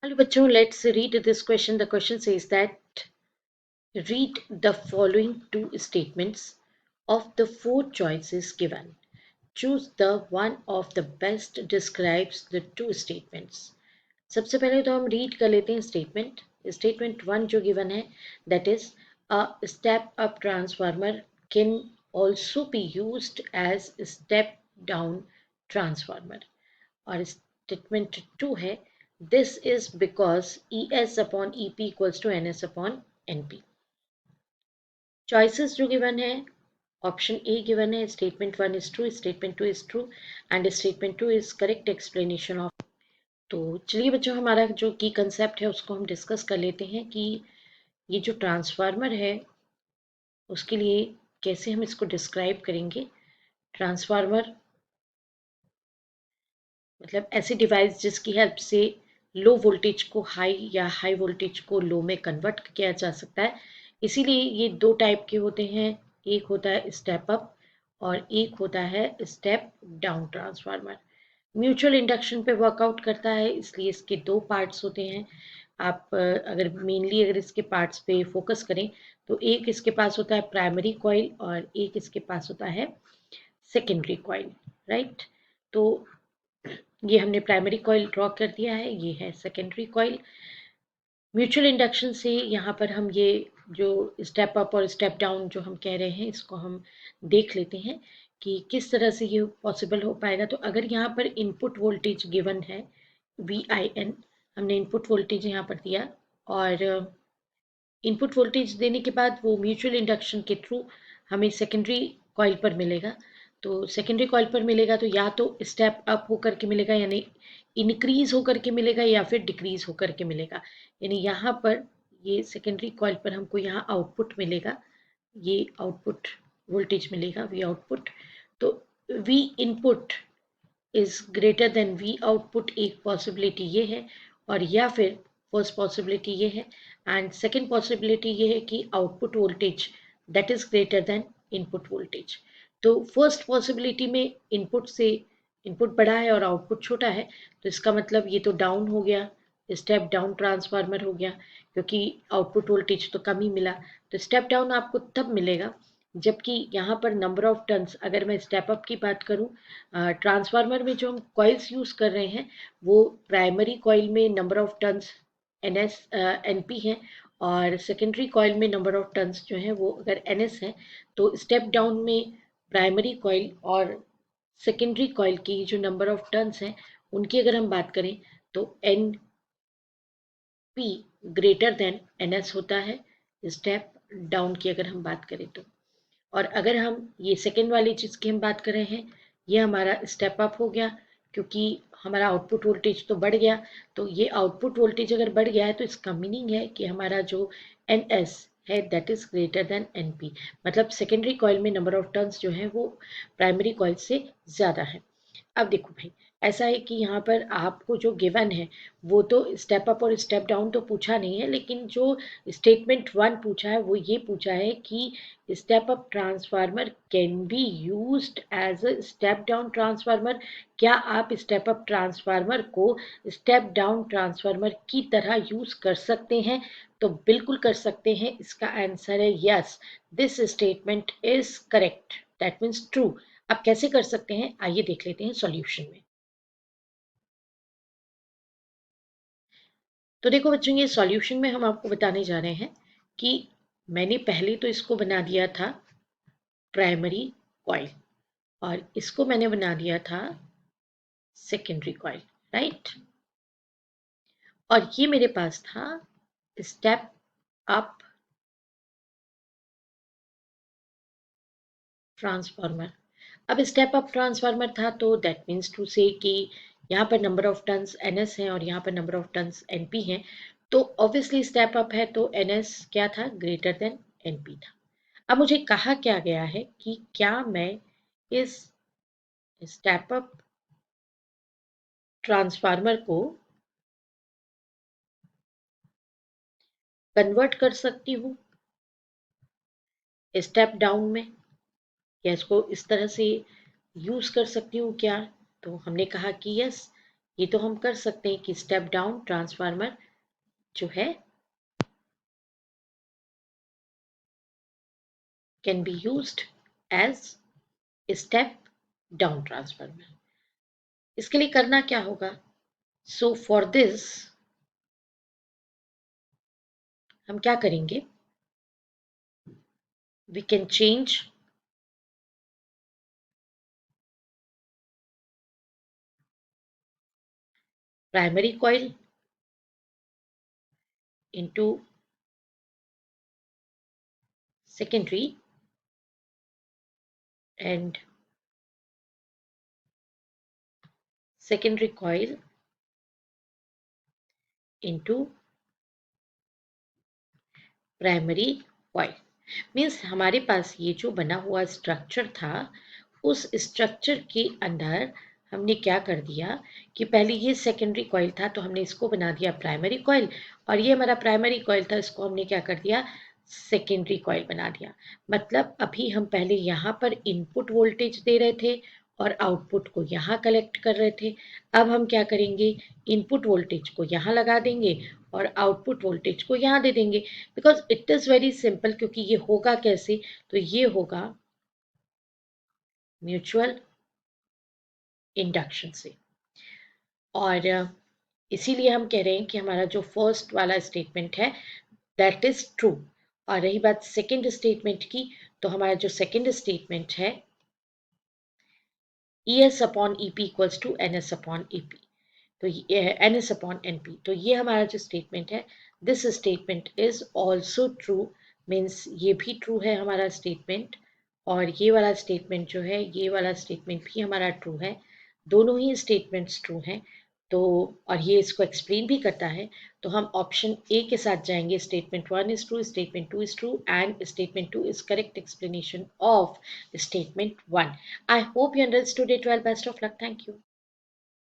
Hello bachcho, let's read this question. The question says that read the following two statements of the four choices given. Choose the one of the best describes the two statements. सबसे पहले तो हम read कर लेते हैं statement one जो given है, that is a step up transformer can also be used as step down transformer. और स्टेटमेंट टू है, this is because E S upon E P equals to N S upon N P. Choices जो given है, option A given है, statement one is true, statement two is true and statement two is correct explanation of. तो चलिए बच्चों, हमारा जो की concept है उसको हम डिस्कस कर लेते हैं कि ये जो ट्रांसफार्मर है उसके लिए कैसे हम इसको डिस्क्राइब करेंगे। ट्रांसफार्मर मतलब ऐसी डिवाइस जिसकी हेल्प से लो वोल्टेज को हाई या हाई वोल्टेज को लो में कन्वर्ट किया जा सकता है। इसीलिए ये दो टाइप के होते हैं, एक होता है स्टेप अप और एक होता है step down transformer. Mutual induction पे वर्कआउट करता है, इसलिए इसके दो पार्ट्स होते हैं। आप अगर इसके पार्ट्स पे फोकस करें तो एक इसके पास होता है प्राइमरी कॉइल और एक इसके पास होता है सेकेंडरी कॉइल, राइट। तो ये हमने प्राइमरी कॉइल ड्रॉ कर दिया है, ये है सेकेंडरी कॉइल। म्यूचुअल इंडक्शन से यहाँ पर हम ये जो स्टेप अप और स्टेप डाउन जो हम कह रहे हैं इसको हम देख लेते हैं कि किस तरह से ये पॉसिबल हो पाएगा। तो अगर यहाँ पर इनपुट वोल्टेज गिवन है वी आई एन, हमने इनपुट वोल्टेज यहाँ पर दिया और इनपुट वोल्टेज देने के बाद वो म्यूचुअल इंडक्शन के थ्रू हमें सेकेंडरी कॉइल पर मिलेगा। तो सेकेंडरी कॉइल पर मिलेगा तो या तो स्टेप अप होकर के मिलेगा, यानी इंक्रीज होकर के मिलेगा, या फिर डिक्रीज होकर के मिलेगा। यानी यहाँ पर ये सेकेंडरी कॉइल पर हमको यहाँ आउटपुट मिलेगा, ये आउटपुट वोल्टेज मिलेगा वी आउटपुट। तो we input is greater then we output, एक पॉसिबिलिटी ये है। और या फिर फर्स्ट पॉसिबिलिटी ये है एंड सेकेंड पॉसिबिलिटी ये है कि output voltage that is greater then input voltage. तो फर्स्ट पॉसिबिलिटी में इनपुट बड़ा है और आउटपुट छोटा है, तो इसका मतलब ये तो डाउन हो गया, स्टेप डाउन ट्रांसफार्मर हो गया, क्योंकि आउटपुट वोल्टेज तो कम ही मिला। तो स्टेप डाउन आपको तब मिलेगा जबकि यहाँ पर नंबर ऑफ टर्न्स, अगर मैं स्टेप अप की बात करूँ, ट्रांसफार्मर में जो हम कॉइल्स यूज़ कर रहे हैं वो प्राइमरी कॉइल में number of turns N S N P हैं और सेकेंडरी कॉइल में नंबर ऑफ टर्न्स जो हैं वो अगर एन एस है। तो स्टेप डाउन में प्राइमरी कॉइल और सेकेंडरी कॉइल की जो नंबर ऑफ टर्न्स हैं उनकी अगर हम बात करें तो N P greater than N S होता है स्टेप डाउन की अगर हम बात करें तो। और अगर हम ये सेकेंड वाली चीज़ की हम बात कर रहे हैं, ये हमारा स्टेप अप हो गया क्योंकि हमारा आउटपुट वोल्टेज तो बढ़ गया। तो ये आउटपुट वोल्टेज अगर बढ़ गया है तो इसका मीनिंग है कि हमारा जो एन एस है that is greater than N P, मतलब सेकेंडरी कॉइल में नंबर ऑफ टर्न्स जो है वो प्राइमरी कॉइल से ज़्यादा है। अब देखो भाई, ऐसा है कि यहाँ पर आपको जो गिवन है वो तो स्टेप अप और स्टेप डाउन तो पूछा नहीं है, लेकिन जो स्टेटमेंट वन पूछा है वो ये पूछा है कि step up transformer can be used as a step down transformer. क्या आप स्टेप अप ट्रांसफार्मर को स्टेप डाउन ट्रांसफार्मर की तरह यूज कर सकते हैं? तो बिल्कुल कर सकते हैं, इसका आंसर है yes, this statement is correct, that means true. अब कैसे कर सकते हैं आइए देख लेते हैं सॉल्यूशन में। तो देखो बच्चों, ये सॉल्यूशन में हम आपको बताने जा रहे हैं कि मैंने पहले तो इसको बना दिया था प्राइमरी कॉइल और इसको मैंने बना दिया था सेकेंडरी कॉइल, राइट। और ये मेरे पास था स्टेप अप ट्रांसफार्मर। अब स्टेप अप ट्रांसफार्मर था तो दैट मीन्स टू से कि यहाँ पर number of turns N S है और यहाँ पर number of turns N P हैं। तो ऑब्वियसली स्टेप अप है तो एन एस क्या था, ग्रेटर देन एन पी था। अब मुझे कहा क्या गया है कि क्या मैं इस स्टेप अप ट्रांसफार्मर को कन्वर्ट कर सकती हूँ स्टेप डाउन में, या इसको इस तरह से यूज कर सकती हूँ क्या? तो हमने कहा कि यस, ये तो हम कर सकते हैं कि स्टेप डाउन ट्रांसफार्मर जो है can be used as step down transformer. इसके लिए करना क्या होगा? सो फॉर दिस हम क्या करेंगे? We can change primary coil into secondary and secondary coil into primary coil. Means हमारे पास ये जो बना हुआ स्ट्रक्चर था, उस स्ट्रक्चर के अंदर हमने क्या कर दिया कि पहले ये सेकेंडरी कॉइल था तो हमने इसको बना दिया प्राइमरी कॉइल, और ये हमारा प्राइमरी कॉइल था, इसको हमने क्या कर दिया? सेकेंडरी कॉइल बना दिया। मतलब अभी हम पहले यहाँ पर इनपुट वोल्टेज दे रहे थे और आउटपुट को यहाँ कलेक्ट कर रहे थे। अब हम क्या करेंगे? इनपुट वोल्टेज को यहाँ लगा देंगे और आउटपुट वोल्टेज को यहाँ दे देंगे, because it is very simple. क्योंकि ये होगा कैसे? तो ये होगा म्यूचुअल इंडक्शन से। और इसीलिए हम कह रहे हैं कि हमारा जो फर्स्ट वाला स्टेटमेंट है दैट इज ट्रू। और रही बात सेकेंड स्टेटमेंट की, तो हमारा जो सेकेंड स्टेटमेंट है ES upon EP equals to NS upon EP, तो ये है NS अपॉन NP। तो ये हमारा जो स्टेटमेंट है, this statement is also true. Means ये भी ट्रू है हमारा स्टेटमेंट, और ये वाला स्टेटमेंट जो है, ये वाला स्टेटमेंट भी हमारा ट्रू है। दोनों ही स्टेटमेंट्स ट्रू हैं। तो और ये इसको एक्सप्लेन भी करता है। तो हम ऑप्शन ए के साथ जाएंगे, statement 1 is true, statement 2 is true and statement 2 is correct explanation of statement 1। I hope you understood it well. Best of luck. Thank you.